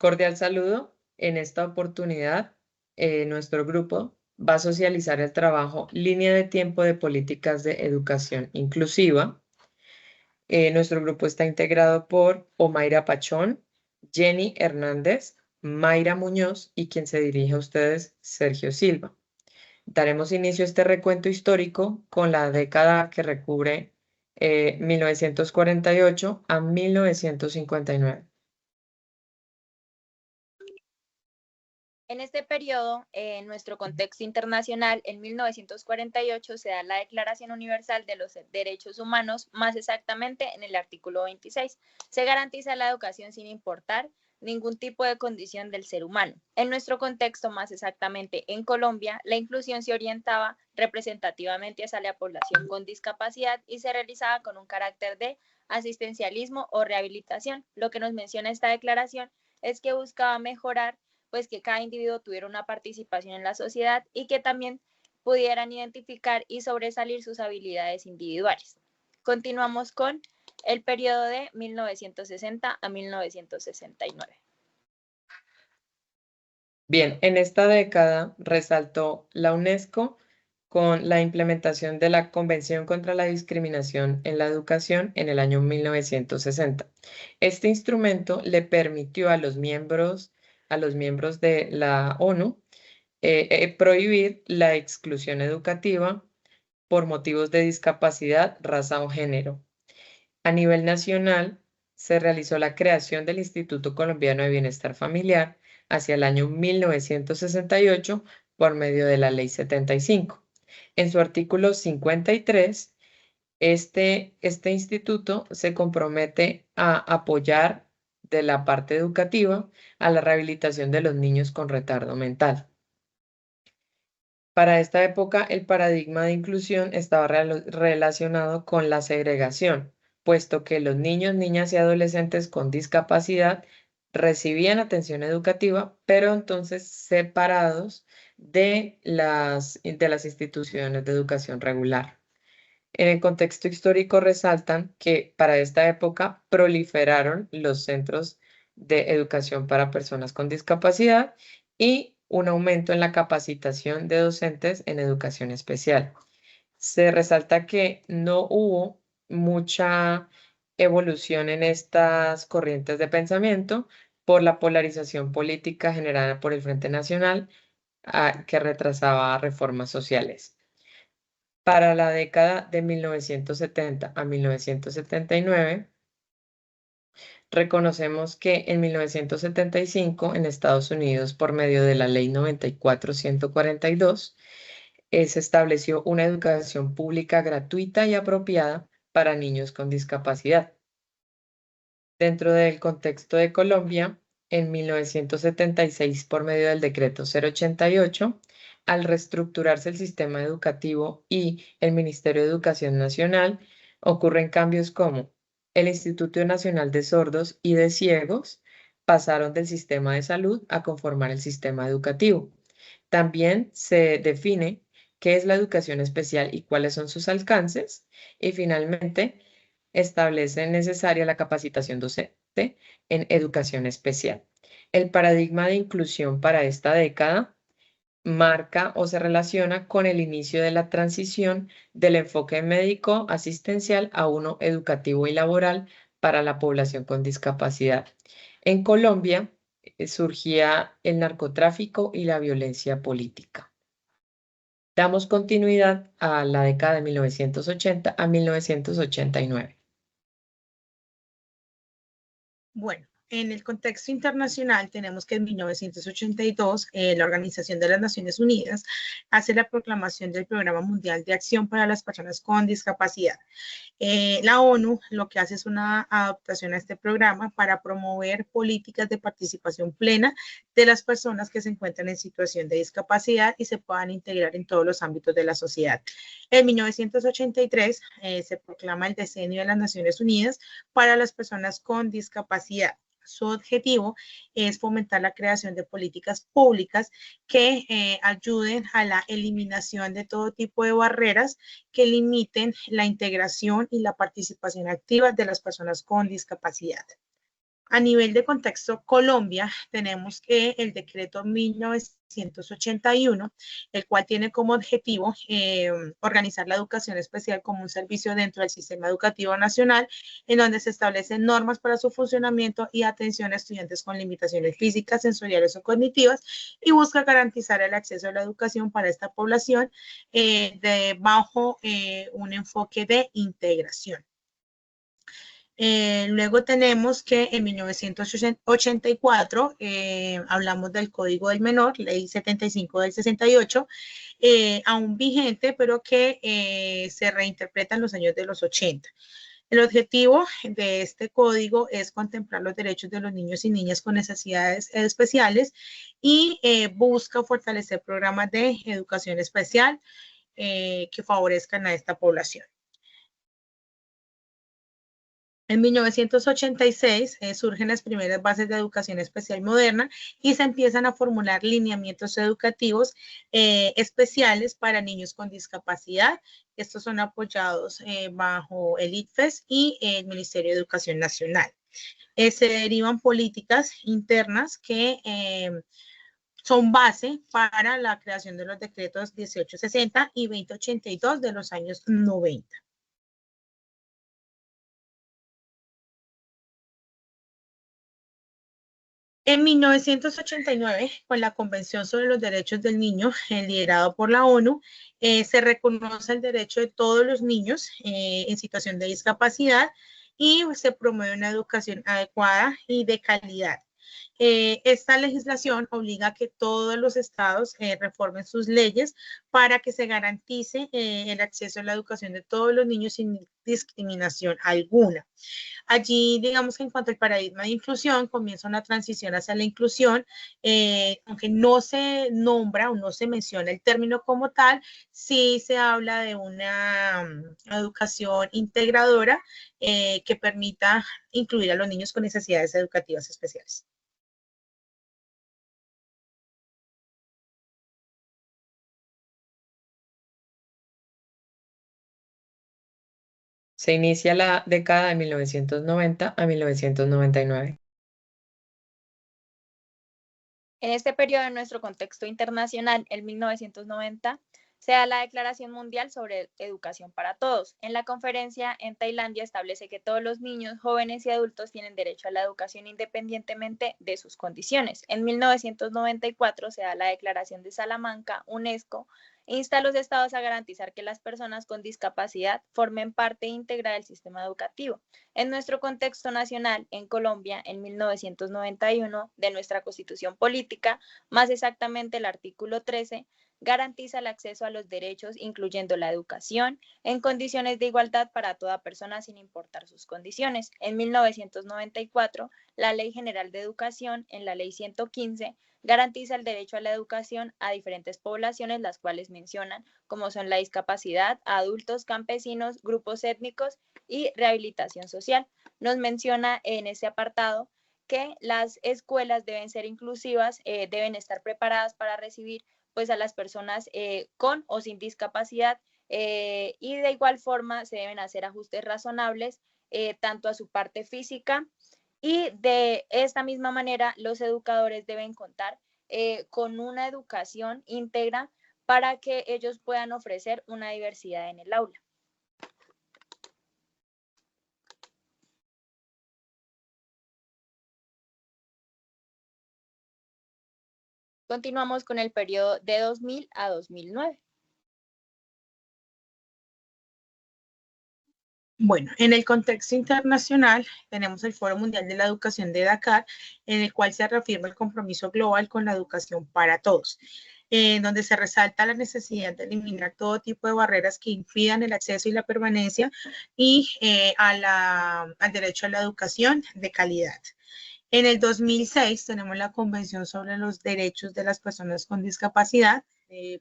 Cordial saludo. En esta oportunidad, nuestro grupo va a socializar el trabajo Línea de Tiempo de Políticas de Educación Inclusiva. Nuestro grupo está integrado por Omaira Pachón, Jenny Hernández, Mayra Muñoz y quien se dirige a ustedes, Sergio Silva. Daremos inicio a este recuento histórico con la década que recubre 1948 a 1959. En este periodo, en nuestro contexto internacional, en 1948 se da la Declaración Universal de los Derechos Humanos, más exactamente en el artículo 26. Se garantiza la educación sin importar ningún tipo de condición del ser humano. En nuestro contexto, más exactamente en Colombia, la inclusión se orientaba representativamente hacia la población con discapacidad y se realizaba con un carácter de asistencialismo o rehabilitación. Lo que nos menciona esta declaración es que buscaba mejorar pues que cada individuo tuviera una participación en la sociedad y que también pudieran identificar y sobresalir sus habilidades individuales. Continuamos con el periodo de 1960 a 1969. Bien, en esta década resaltó la UNESCO con la implementación de la Convención contra la Discriminación en la Educación en el año 1960. Este instrumento le permitió a los miembros de la ONU prohibir la exclusión educativa por motivos de discapacidad, raza o género. A nivel nacional, se realizó la creación del Instituto Colombiano de Bienestar Familiar hacia el año 1968 por medio de la Ley 75. En su artículo 53, este instituto se compromete a apoyar de la parte educativa a la rehabilitación de los niños con retardo mental. Para esta época, el paradigma de inclusión estaba relacionado con la segregación, puesto que los niños, niñas y adolescentes con discapacidad recibían atención educativa, pero entonces separados de las instituciones de educación regular. En el contexto histórico resaltan que para esta época proliferaron los centros de educación para personas con discapacidad y un aumento en la capacitación de docentes en educación especial. Se resalta que no hubo mucha evolución en estas corrientes de pensamiento por la polarización política generada por el Frente Nacional, que retrasaba reformas sociales. Para la década de 1970 a 1979, reconocemos que en 1975 en Estados Unidos, por medio de la Ley 94-142, se estableció una educación pública gratuita y apropiada para niños con discapacidad. Dentro del contexto de Colombia, en 1976, por medio del decreto 088, al reestructurarse el sistema educativo y el Ministerio de Educación Nacional, ocurren cambios como el Instituto Nacional de Sordos y de Ciegos pasaron del sistema de salud a conformar el sistema educativo. También se define qué es la educación especial y cuáles son sus alcances. Y finalmente, establece necesaria la capacitación docente en educación especial. El paradigma de inclusión para esta década marca o se relaciona con el inicio de la transición del enfoque médico asistencial a uno educativo y laboral para la población con discapacidad. En Colombia surgía el narcotráfico y la violencia política. Damos continuidad a la década de 1980 a 1989. Bueno, en el contexto internacional tenemos que en 1982 la Organización de las Naciones Unidas hace la proclamación del Programa Mundial de Acción para las Personas con Discapacidad. La ONU lo que hace es una adaptación a este programa para promover políticas de participación plena de las personas que se encuentran en situación de discapacidad y se puedan integrar en todos los ámbitos de la sociedad. En 1983 se proclama el Decenio de las Naciones Unidas para las personas con discapacidad. Su objetivo es fomentar la creación de políticas públicas que ayuden a la eliminación de todo tipo de barreras que limiten la integración y la participación activa de las personas con discapacidad. A nivel de contexto Colombia, tenemos que el decreto 1981, el cual tiene como objetivo organizar la educación especial como un servicio dentro del sistema educativo nacional, en donde se establecen normas para su funcionamiento y atención a estudiantes con limitaciones físicas, sensoriales o cognitivas, y busca garantizar el acceso a la educación para esta población bajo un enfoque de integración. Luego tenemos que en 1984 hablamos del Código del Menor, Ley 75 del 68, aún vigente, pero que se reinterpreta en los años de los 80. El objetivo de este código es contemplar los derechos de los niños y niñas con necesidades especiales y busca fortalecer programas de educación especial que favorezcan a esta población. En 1986 surgen las primeras bases de educación especial moderna y se empiezan a formular lineamientos educativos especiales para niños con discapacidad. Estos son apoyados bajo el ICFES y el Ministerio de Educación Nacional. Se derivan políticas internas que son base para la creación de los decretos 1860 y 2082 de los años 90. En 1989, con la Convención sobre los Derechos del Niño, liderado por la ONU, se reconoce el derecho de todos los niños en situación de discapacidad y se promueve una educación adecuada y de calidad. Esta legislación obliga a que todos los estados reformen sus leyes para que se garantice el acceso a la educación de todos los niños sin discriminación alguna. Allí, digamos que en cuanto al paradigma de inclusión, comienza una transición hacia la inclusión, aunque no se nombra o no se menciona el término como tal, sí se habla de una educación integradora que permita incluir a los niños con necesidades educativas especiales. Se inicia la década de 1990 a 1999. En este periodo, en nuestro contexto internacional, en 1990, se da la Declaración Mundial sobre Educación para Todos. En la conferencia en Tailandia establece que todos los niños, jóvenes y adultos tienen derecho a la educación independientemente de sus condiciones. En 1994 se da la Declaración de Salamanca, UNESCO, insta a los estados a garantizar que las personas con discapacidad formen parte íntegra del sistema educativo. En nuestro contexto nacional, en Colombia, en 1991, de nuestra Constitución Política, más exactamente el artículo 13, garantiza el acceso a los derechos, incluyendo la educación, en condiciones de igualdad para toda persona sin importar sus condiciones. En 1994, la Ley General de Educación, en la Ley 115, garantiza el derecho a la educación a diferentes poblaciones, las cuales mencionan, como son la discapacidad, adultos, campesinos, grupos étnicos y rehabilitación social. Nos menciona en ese apartado que las escuelas deben ser inclusivas, deben estar preparadas para recibir pues a las personas con o sin discapacidad y de igual forma se deben hacer ajustes razonables tanto a su parte física y de esta misma manera los educadores deben contar con una educación íntegra para que ellos puedan ofrecer una diversidad en el aula. Continuamos con el periodo de 2000 a 2009. Bueno, en el contexto internacional tenemos el Foro Mundial de la Educación de Dakar, en el cual se reafirma el compromiso global con la educación para todos, donde se resalta la necesidad de eliminar todo tipo de barreras que impidan el acceso y la permanencia y al derecho a la educación de calidad. En el 2006 tenemos la Convención sobre los Derechos de las Personas con Discapacidad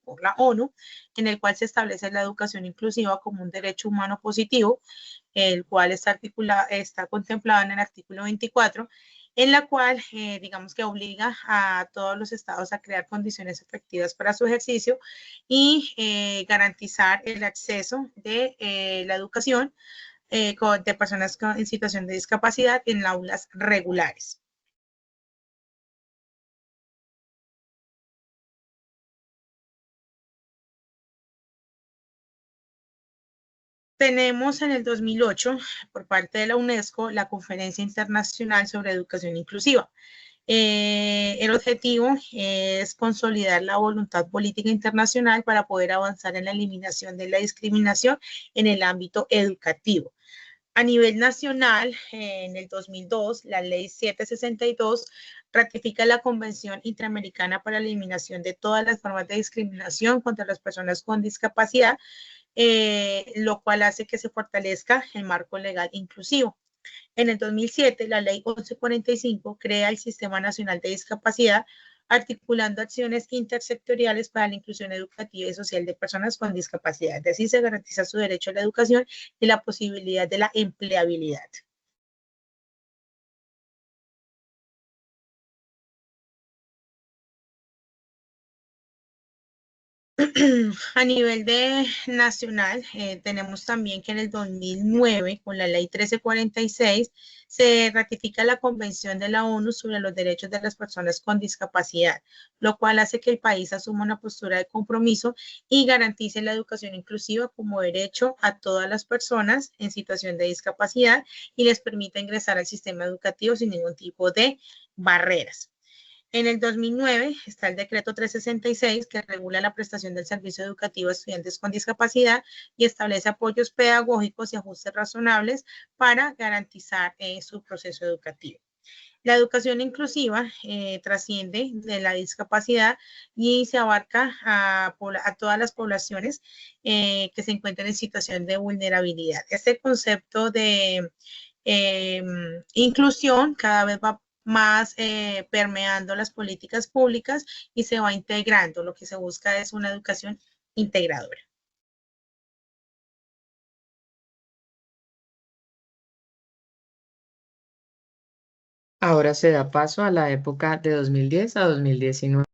por la ONU, en el cual se establece la educación inclusiva como un derecho humano positivo, el cual está contemplado en el artículo 24, en la cual, digamos que obliga a todos los estados a crear condiciones efectivas para su ejercicio y garantizar el acceso de la educación de personas en situación de discapacidad en aulas regulares. Tenemos en el 2008, por parte de la UNESCO, la Conferencia Internacional sobre Educación Inclusiva. El objetivo es consolidar la voluntad política internacional para poder avanzar en la eliminación de la discriminación en el ámbito educativo. A nivel nacional, en el 2002, la Ley 762 ratifica la Convención Interamericana para la Eliminación de todas las formas de discriminación contra las personas con discapacidad, lo cual hace que se fortalezca el marco legal inclusivo. En el 2007, la Ley 1145 crea el Sistema Nacional de Discapacidad, articulando acciones intersectoriales para la inclusión educativa y social de personas con discapacidad. Así se garantiza su derecho a la educación y la posibilidad de la empleabilidad. A nivel nacional, tenemos también que en el 2009, con la Ley 1346, se ratifica la Convención de la ONU sobre los Derechos de las Personas con Discapacidad, lo cual hace que el país asuma una postura de compromiso y garantice la educación inclusiva como derecho a todas las personas en situación de discapacidad y les permita ingresar al sistema educativo sin ningún tipo de barreras. En el 2009 está el decreto 366 que regula la prestación del servicio educativo a estudiantes con discapacidad y establece apoyos pedagógicos y ajustes razonables para garantizar su proceso educativo. La educación inclusiva trasciende de la discapacidad y se abarca a todas las poblaciones que se encuentran en situación de vulnerabilidad. Este concepto de inclusión cada vez va más permeando las políticas públicas y se va integrando. Lo que se busca es una educación integradora. Ahora se da paso a la época de 2010 a 2019.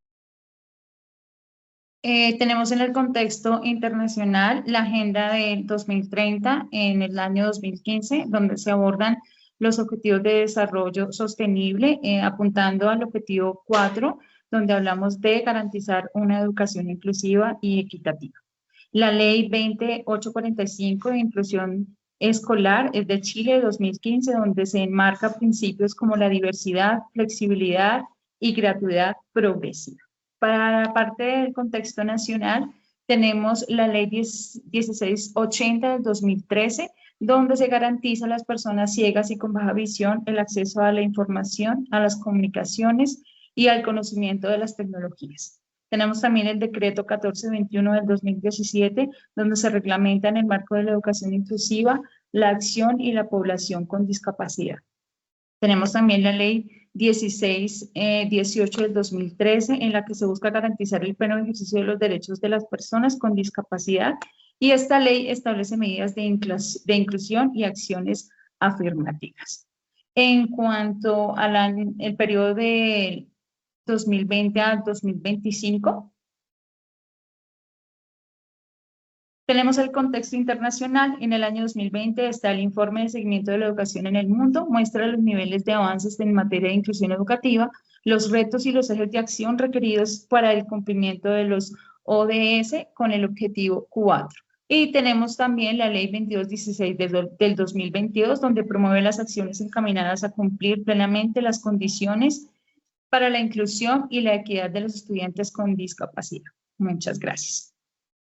Tenemos en el contexto internacional la Agenda de 2030 en el año 2015, donde se abordan los objetivos de desarrollo sostenible, apuntando al objetivo 4, donde hablamos de garantizar una educación inclusiva y equitativa. La Ley 20845 de Inclusión Escolar es de Chile de 2015, donde se enmarca principios como la diversidad, flexibilidad y gratuidad progresiva. Para la parte del contexto nacional, tenemos la Ley 1680 del 2013, donde se garantiza a las personas ciegas y con baja visión el acceso a la información, a las comunicaciones y al conocimiento de las tecnologías. Tenemos también el decreto 1421 del 2017, donde se reglamenta en el marco de la educación inclusiva la acción y la población con discapacidad. Tenemos también la ley 1618 del 2013, en la que se busca garantizar el pleno ejercicio de los derechos de las personas con discapacidad, y esta ley establece medidas de inclusión y acciones afirmativas. En cuanto al periodo de 2020 a 2025, tenemos el contexto internacional. En el año 2020 está el informe de seguimiento de la educación en el mundo, muestra los niveles de avances en materia de inclusión educativa, los retos y los ejes de acción requeridos para el cumplimiento de los ODS con el objetivo 4. Y tenemos también la ley 2216 del 2022, donde promueve las acciones encaminadas a cumplir plenamente las condiciones para la inclusión y la equidad de los estudiantes con discapacidad. Muchas gracias.